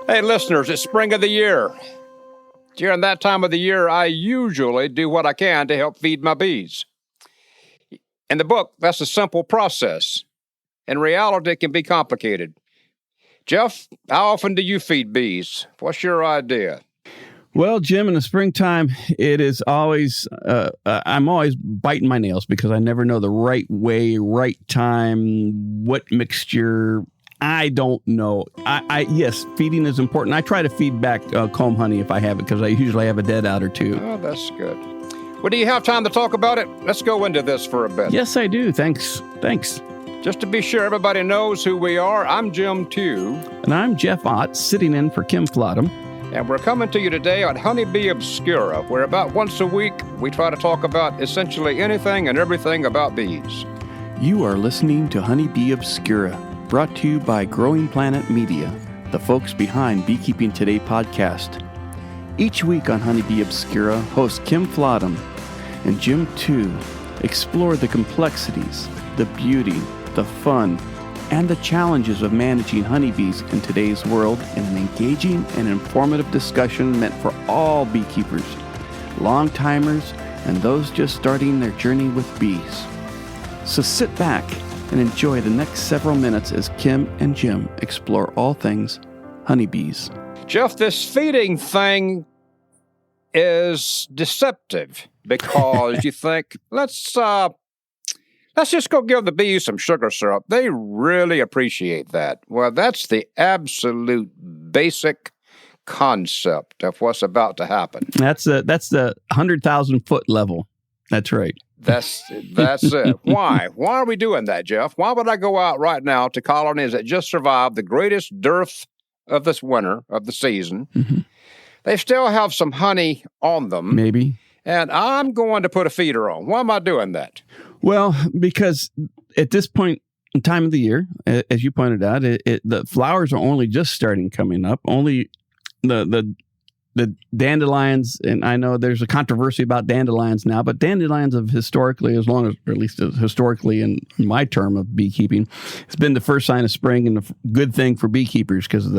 Hey, listeners, it's spring of the year. During that time of the year, I usually do what I can to help feed my bees. In the book, that's a simple process. In reality, it can be complicated. Jeff, how often do you feed bees? What's your idea? Well, Jim, in the springtime, it is always, I'm always biting my nails because I never know the right way, right time, what mixture. I don't know. Yes, feeding is important. I try to feed back comb honey if I have it because I usually have a dead out or two. Oh, that's good. Well, do you have time to talk about it? Let's go into this for a bit. Yes, I do. Thanks. Just to be sure everybody knows who we are, I'm Jim Tew. And I'm Jeff Ott, sitting in for Kim Flottam. And we're coming to you today on Honeybee Obscura, where about once a week we try to talk about essentially anything and everything about bees. You are listening to Honeybee Obscura, brought to you by Growing Planet Media, the folks behind Beekeeping Today podcast. Each week on Honeybee Obscura, hosts Kim Flottam and Jim Tew explore the complexities, the beauty, the fun, and the challenges of managing honeybees in today's world in an engaging and informative discussion meant for all beekeepers, long-timers, and those just starting their journey with bees. So sit back and enjoy the next several minutes as Kim and Jim explore all things honeybees. Jeff, this feeding thing is deceptive because you think, let's just go give the bees some sugar syrup. They really appreciate that. Well, that's the absolute basic concept of what's about to happen. That's the 100,000-foot level. That's right. That's it. Why? Why are we doing that, Jeff? Why would I go out right now to colonies that just survived the greatest dearth of this winter, of the season? Mm-hmm. They still have some honey on them. Maybe. And I'm going to put a feeder on. Why am I doing that? Well, because at this point in time of the year, as you pointed out, the flowers are only just starting coming up. Only the dandelions, and I know there's a controversy about dandelions now, but dandelions have historically, or at least historically in my term of beekeeping, it's been the first sign of spring and a good thing for beekeepers because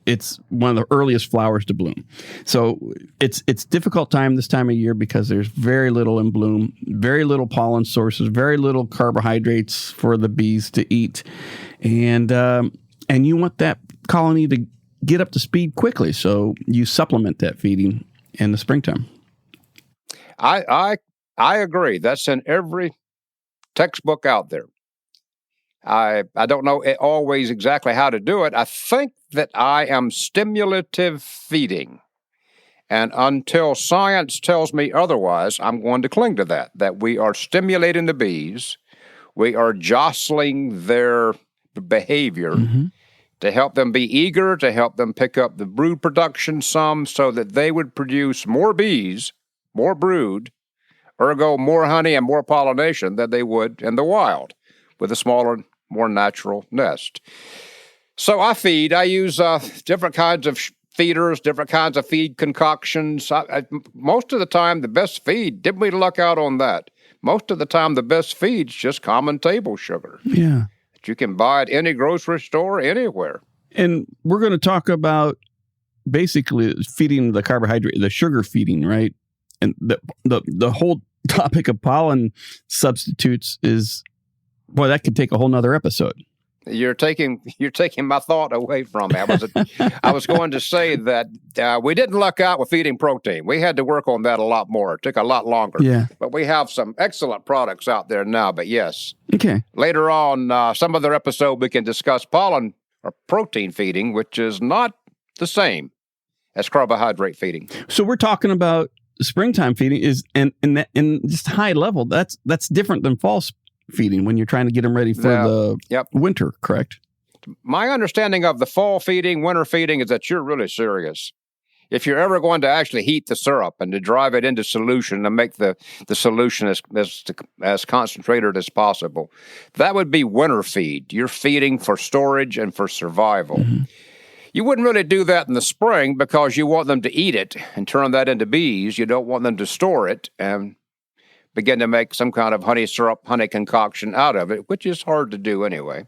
it's one of the earliest flowers to bloom. So it's difficult time this time of year because there's very little in bloom, very little pollen sources, very little carbohydrates for the bees to eat. And you want that colony to get up to speed quickly. So you supplement that feeding in the springtime. I agree. That's in every textbook out there. I don't know always exactly how to do it. I think that I am stimulative feeding. And until science tells me otherwise, I'm going to cling to that we are stimulating the bees. We are jostling their behavior to help them be eager, to help them pick up the brood production some so that they would produce more bees, more brood, ergo more honey and more pollination than they would in the wild with a smaller, more natural nest. So I feed. I use different kinds of feeders, different kinds of feed concoctions. Most of the time, the best feed, didn't we luck out on that? Most of the time, the best feed's just common table sugar. Yeah. That you can buy at any grocery store, anywhere. And we're going to talk about basically feeding the carbohydrate, the sugar feeding, right? And the whole topic of pollen substitutes is, boy, that could take a whole nother episode. You're taking my thought away from me. I was going to say that we didn't luck out with feeding protein. We had to work on that a lot more. It took a lot longer. Yeah. But we have some excellent products out there now. But yes. Okay. Later on, some other episode, we can discuss pollen or protein feeding, which is not the same as carbohydrate feeding. So we're talking about springtime feeding and just high level. That's different than fall feeding when you're trying to get them ready for the winter, correct? My understanding of the fall feeding, winter feeding is that you're really serious. If you're ever going to actually heat the syrup and to drive it into solution and make the solution as concentrated as possible, that would be winter feed. You're feeding for storage and for survival. Mm-hmm. You wouldn't really do that in the spring because you want them to eat it and turn that into bees. You don't want them to store it. begin to make some kind of honey syrup, honey concoction out of it, which is hard to do anyway.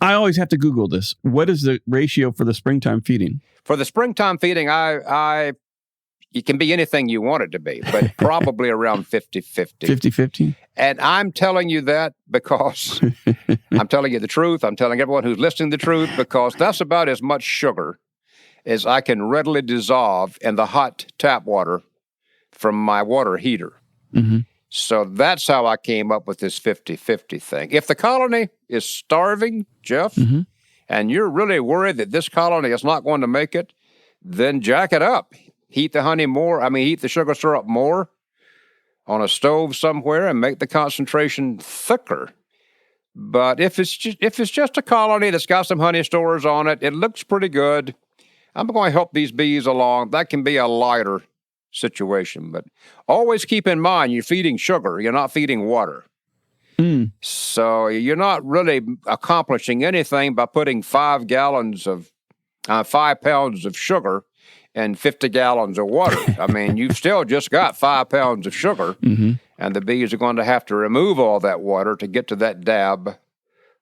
I always have to Google this. What is the ratio for the springtime feeding? For the springtime feeding, it can be anything you want it to be, but probably around 50-50. 50-50? And I'm telling you that because I'm telling you the truth. I'm telling everyone who's listening the truth, because that's about as much sugar as I can readily dissolve in the hot tap water from my water heater. Mm-hmm. So that's how I came up with this 50-50 thing. If the colony is starving, Jeff, mm-hmm. and you're really worried that this colony is not going to make it, then jack it up. Heat the sugar syrup more on a stove somewhere and make the concentration thicker. But if it's just a colony that's got some honey stores on it, it looks pretty good. I'm going to help these bees along. That can be a lighter situation, but always keep in mind you're feeding sugar, you're not feeding water. So you're not really accomplishing anything by putting 5 pounds of sugar and 50 gallons of water. I mean, you've still just got 5 pounds of sugar, mm-hmm. and the bees are going to have to remove all that water to get to that dab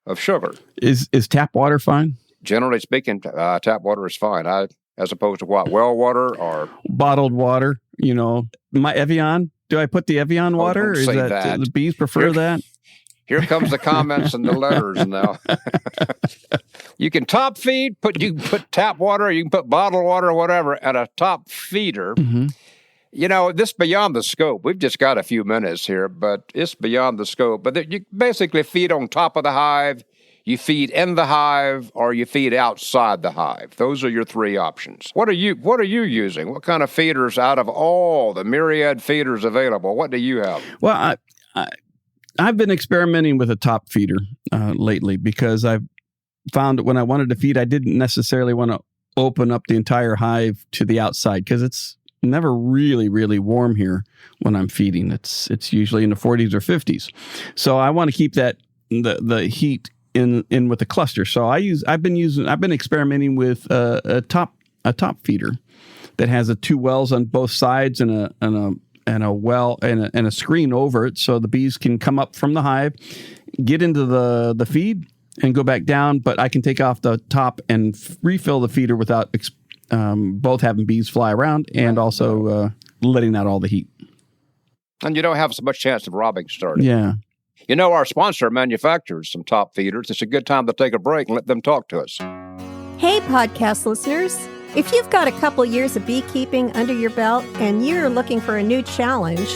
of sugar. Is tap water fine? Generally speaking, tap water is fine. As opposed to what, well water or bottled water? My Evian. Do I put the Evian water? Don't say that. Do the bees prefer that? Here comes the comments and the letters now. You can top feed, you can put tap water, you can put bottled water or whatever at a top feeder. Mm-hmm. This is beyond the scope. We've just got a few minutes here, but it's beyond the scope. But you basically feed on top of the hive, you feed in the hive, or you feed outside the hive. Those are your 3 options. What are you using? What kind of feeders out of all the myriad feeders available? What do you have? Well, I've been experimenting with a top feeder lately, because I've found that when I wanted to feed, I didn't necessarily want to open up the entire hive to the outside, because it's never really, really warm here when I'm feeding. It's usually in the 40s or 50s. So I want to keep that the heat in with the cluster. So I've been experimenting with a top feeder that has 2 wells on both sides and a well and a screen over it, so the bees can come up from the hive, get into the feed, and go back down. But I can take off the top and refill the feeder without both having bees fly around and also letting out all the heat. And you don't have so much chance of robbing starting. Yeah. Our sponsor manufactures some top feeders. It's a good time to take a break and let them talk to us. Hey, podcast listeners. If you've got a couple years of beekeeping under your belt and you're looking for a new challenge,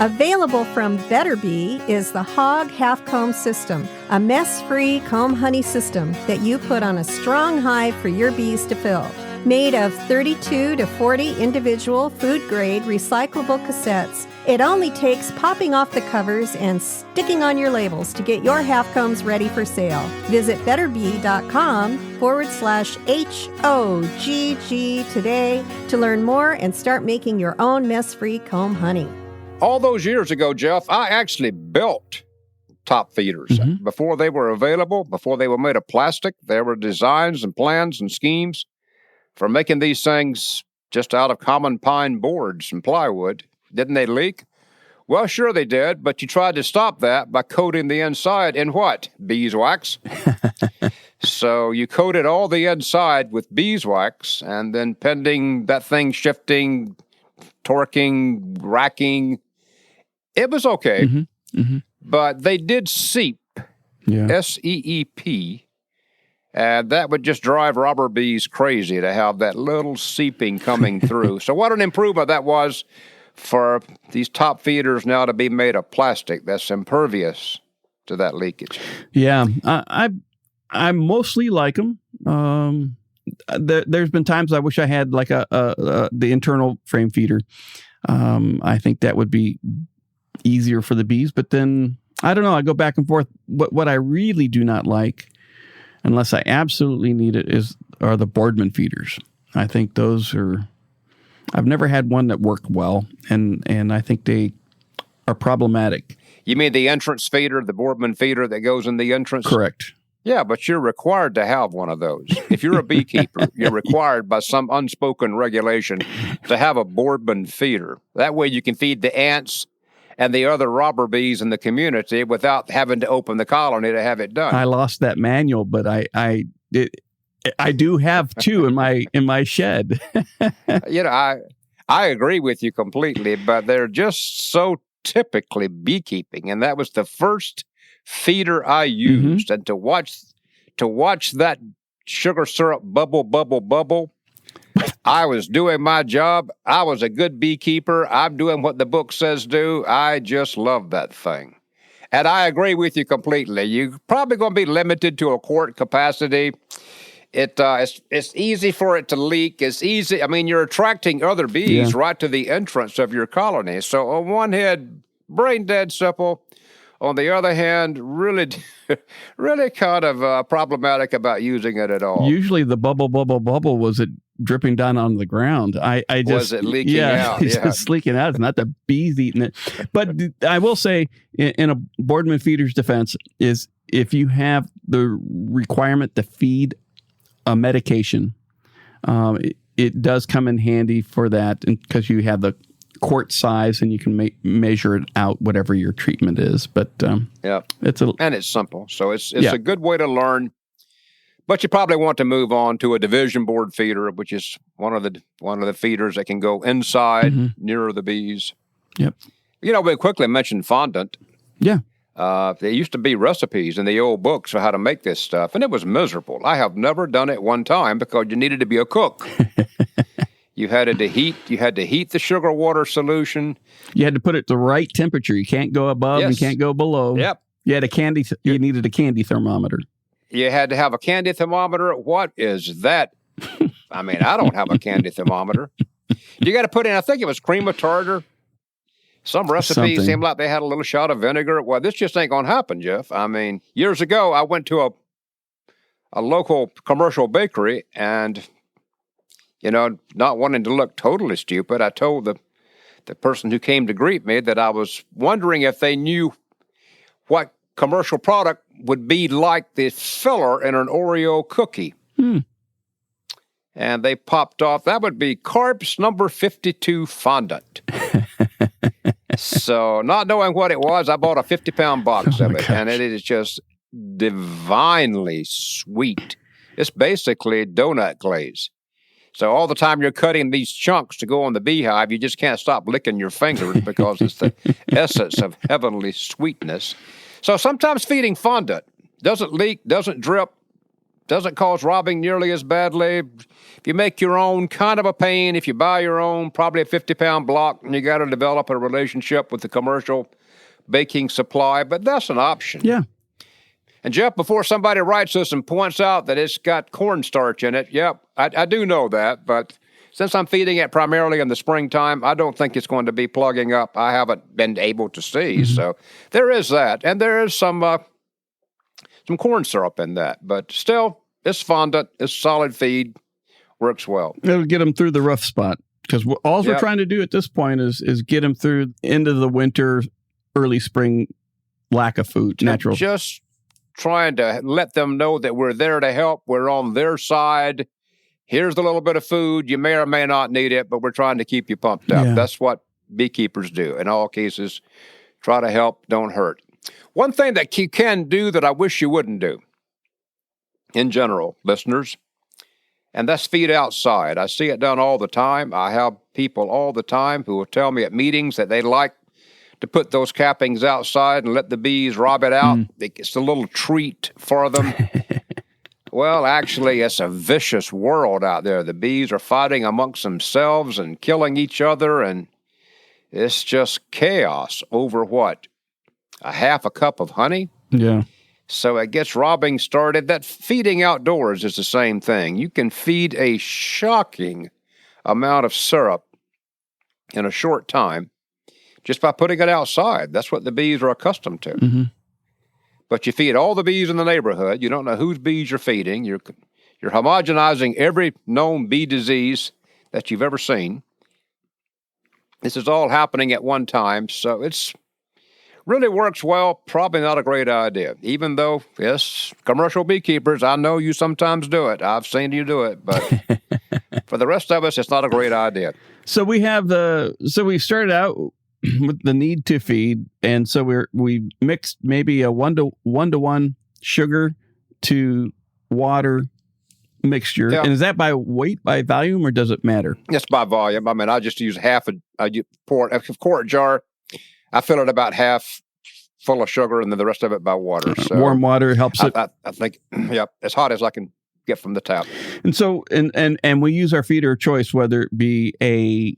available from Better Bee is the Hog Half Comb System, a mess-free comb honey system that you put on a strong hive for your bees to fill. Made of 32 to 40 individual food-grade recyclable cassettes, it only takes popping off the covers and sticking on your labels to get your half combs ready for sale. Visit betterbee.com/HOGG today to learn more and start making your own mess-free comb honey. All those years ago, Jeff, I actually built top feeders. Before they were available, before they were made of plastic, there were designs and plans and schemes for making these things just out of common pine boards and plywood. Didn't they leak? Well, sure they did, but you tried to stop that by coating the inside in what? Beeswax. So you coated all the inside with beeswax, and then pending that thing shifting, torquing, racking, it was okay. But they did seep, S-E-E-P, and that would just drive robber bees crazy to have that little seeping coming through. So what an improvement that was for these top feeders now to be made of plastic that's impervious to that leakage. Yeah, I mostly like them. There's been times I wish I had like the internal frame feeder. I think that would be easier for the bees, but then I don't know. I go back and forth. What I really do not like, unless I absolutely need it, are the Boardman feeders. I think those are. I've never had one that worked well, and I think they are problematic. You mean the entrance feeder, the Boardman feeder that goes in the entrance? Correct. Yeah, but you're required to have one of those. If you're a beekeeper, you're required by some unspoken regulation to have a Boardman feeder. That way you can feed the ants and the other robber bees in the community without having to open the colony to have it done. I lost that manual, but I do have two in my shed. I agree with you completely, but they're just so typically beekeeping, and that was the first feeder I used. And to watch that sugar syrup bubble, I was doing my job. I was a good beekeeper. I'm doing what the book says do. I just love that thing. And I agree with you completely. You're probably going to be limited to a quart capacity. It's easy for it to leak. It's easy. I mean, you're attracting other bees right to the entrance of your colony. So on one hand, brain dead simple. On the other hand, really kind of problematic about using it at all. Usually the bubble was it dripping down on the ground. I just was it leaking out? It's just leaking out. It's not the bees eating it. But I will say, in a Boardman feeder's defense, is if you have the requirement to feed a medication, it does come in handy for that, because you have the quart size and you can measure it out, whatever your treatment is. But it's simple, so it's a good way to learn. But you probably want to move on to a division board feeder, which is one of the feeders that can go inside nearer the bees. Yep. We quickly mentioned fondant. Yeah. There used to be recipes in the old books for how to make this stuff, and it was miserable. I have never done it one time because you needed to be a cook. You had to heat the sugar water solution. You had to put it the right temperature. You can't go above and can't go below. Yep. You needed a candy thermometer. You had to have a candy thermometer. What is that? I mean, I don't have a candy thermometer. You got to put in, I think it was cream of tartar. Some recipes seemed like they had a little shot of vinegar. Well, this just ain't going to happen, Jeff. I mean, years ago, I went to a local commercial bakery, and, not wanting to look totally stupid, I told the person who came to greet me that I was wondering if they knew what commercial product would be like the filler in an Oreo cookie. And they popped off, that would be Carps number 52 fondant. So not knowing what it was, I bought a 50-pound box of it, and it is just divinely sweet. It's basically donut glaze. So all the time you're cutting these chunks to go on the Beehive, you just can't stop licking your fingers because it's the essence of heavenly sweetness. So sometimes feeding fondant doesn't leak, doesn't drip, doesn't cause robbing nearly as badly. If you make your own, kind of a pain. If you buy your own, probably a 50-pound block, and you got to develop a relationship with the commercial baking supply, but that's an option. Yeah. And Jeff, before somebody writes us and points out that it's got cornstarch in it, I do know that, but since I'm feeding it primarily in the springtime, I don't think it's going to be plugging up. I haven't been able to see, so there is that. And there is some corn syrup in that, but still, it's fondant, it's solid feed, works well. It'll get them through the rough spot, because all we're trying to do at this point is get them through into the winter, early spring lack of food, natural. Just trying to let them know that we're there to help. We're on their side. Here's a little bit of food. You may or may not need it, but we're trying to keep you pumped up. Yeah. That's what beekeepers do. In all cases, try to help, don't hurt. One thing that you can do that I wish you wouldn't do, in general, listeners, and that's feed outside. I see it done all the time. I have people all the time who will tell me at meetings that they like to put those cappings outside and let the bees rob it out. It's a little treat for them. Well, actually, it's a vicious world out there. The bees are fighting amongst themselves and killing each other, and it's just chaos over what? A half a cup of honey? Yeah. So it gets robbing started. That feeding outdoors is the same thing. You can feed a shocking amount of syrup in a short time just by putting it outside. That's what the bees are accustomed to. But you feed all the bees in the neighborhood. You don't know whose bees you're feeding. You're homogenizing every known bee disease that you've ever seen. This is all happening at one time, so it's really works well. Probably not a great idea, even though, yes, commercial beekeepers, I know you sometimes do it. I've seen you do it, but for the rest of us, it's not a great idea. So we started out with the need to feed, and so we mixed maybe a 1-to-1 sugar to water mixture. Yeah. And is that by weight, by volume, or does it matter? It's by volume. I mean, I just use half a quart jar. I fill it about half full of sugar, and then the rest of it by water. So warm water helps it. I think, as hot as I can get from the tap. And so, and we use our feeder of choice, whether it be a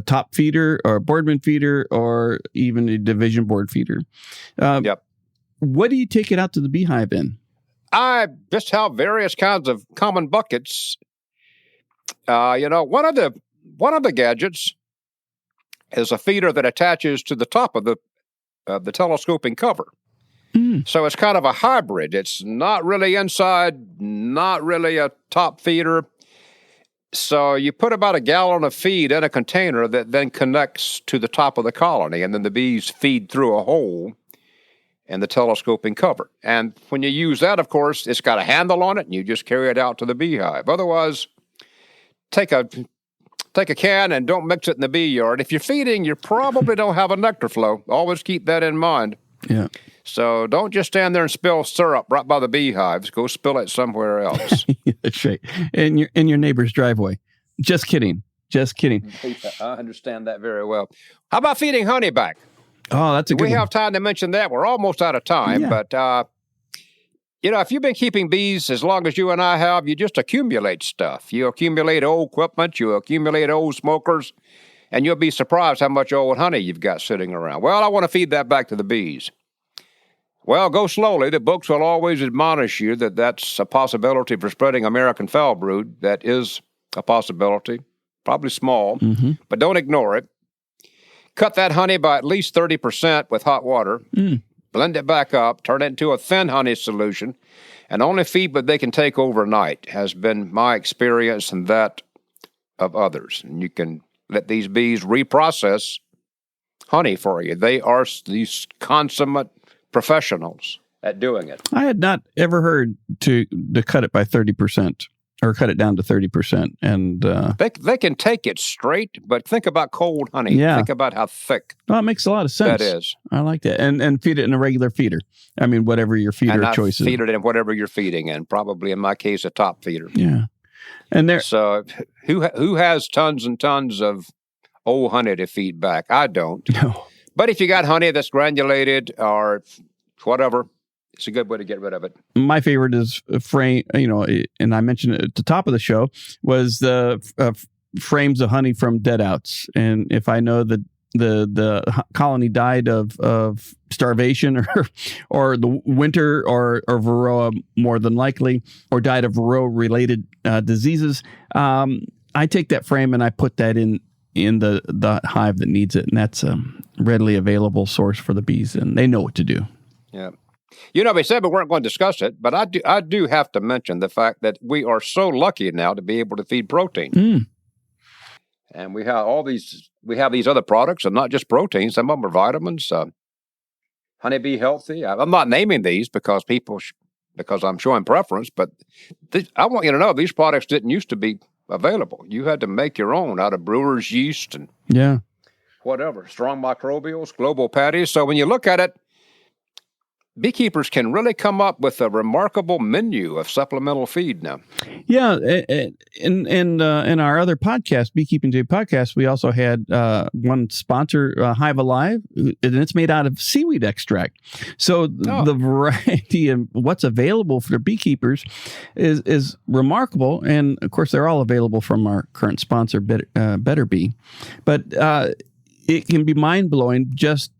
top feeder or a Boardman feeder or even a division board feeder. What do you take it out to the beehive in? I just have various kinds of common buckets. One of the gadgets is a feeder that attaches to the top of the telescoping cover. So it's kind of a hybrid. It's not really inside, not really a top feeder. So you put about a gallon of feed in a container that then connects to the top of the colony, and then the bees feed through a hole in the telescoping cover. And when you use that, of course, it's got a handle on it, and you just carry it out to the beehive. Otherwise, take a can and don't mix it in the bee yard. If you're feeding, you probably don't have a nectar flow. Always keep that in mind. Yeah. So don't just stand there and spill syrup right by the beehives. Go spill it somewhere else. That's right. In your neighbor's driveway. Just kidding. I understand that very well. How about feeding honey back? Oh, that's a good one. We have time to mention that. We're almost out of time, but if you've been keeping bees as long as you and I have, you just accumulate stuff. You accumulate old equipment, you accumulate old smokers, and you'll be surprised how much old honey you've got sitting around. Well, I want to feed that back to the bees. Well, go slowly. The books will always admonish you that that's a possibility for spreading American foul brood. That is a possibility, probably small, but don't ignore it. Cut that honey by at least 30% with hot water. Blend it back up, turn it into a thin honey solution, and only feed what they can take overnight has been my experience and that of others. And you can let these bees reprocess honey for you. They are these consummate professionals at doing it. I had not ever heard to cut it by 30% or cut it down to 30%. And they can take it straight, but think about cold honey. Yeah. Think about how thick it makes a lot of sense. that is. I like that. And feed it in a regular feeder. I mean, whatever your feeder choice is. Feed it in whatever you're feeding in. Probably, in my case, a top feeder. Yeah. And So who has tons and tons of old honey to feed back? I don't. No. But if you got honey that's granulated or whatever, it's a good way to get rid of it. My favorite is frame, and I mentioned it at the top of the show, was the frames of honey from dead outs. And if I know that the colony died of starvation or the winter or varroa, more than likely, or died of varroa-related diseases, I take that frame and I put that in the hive that needs it. And that's a readily available source for the bees, and they know what to do. Yeah. We said we weren't going to discuss it, but I do have to mention the fact that we are so lucky now to be able to feed protein. And we have these other products, and not just protein. Some of them are vitamins. Honeybee Healthy. I'm not naming these because I'm showing preference, but I want you to know these products didn't used to be available. You had to make your own out of brewer's yeast and whatever, strong microbials, global patties. So when you look at it, beekeepers can really come up with a remarkable menu of supplemental feed now. Yeah, in our other podcast, Beekeeping Day podcast, we also had one sponsor, Hive Alive, and it's made out of seaweed extract. So the variety of what's available for beekeepers is remarkable, and of course, they're all available from our current sponsor, Better Bee. But it can be mind blowing. Just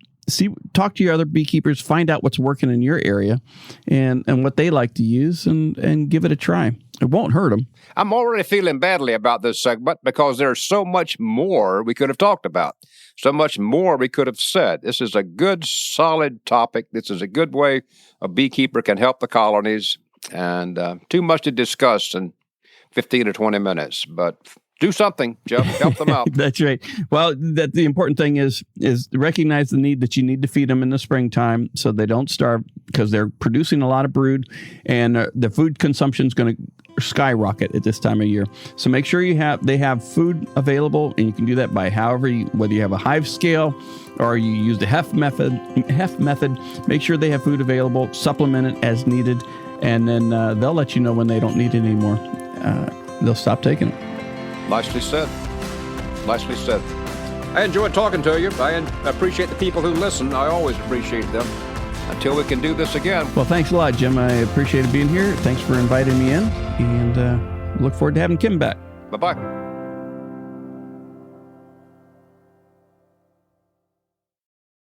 talk to your other beekeepers, find out what's working in your area and what they like to use and give it a try. It won't hurt them. I'm already feeling badly about this segment because there's so much more we could have talked about, so much more we could have said. This is a good, solid topic. This is a good way a beekeeper can help the colonies, and too much to discuss in 15 or 20 minutes. But do something, Jeff. Help them out. That's right. Well, the important thing is recognize the need that you need to feed them in the springtime so they don't starve, because they're producing a lot of brood, and the food consumption is going to skyrocket at this time of year. So make sure they have food available, and you can do that by whether you have a hive scale or you use the Hef method. Make sure they have food available, supplement it as needed, and then they'll let you know when they don't need it anymore. They'll stop taking it. Nicely said. Nicely said. I enjoyed talking to you. I appreciate the people who listen. I always appreciate them. Until we can do this again. Well, thanks a lot, Jim. I appreciated being here. Thanks for inviting me in, and look forward to having Kim back. Bye-bye.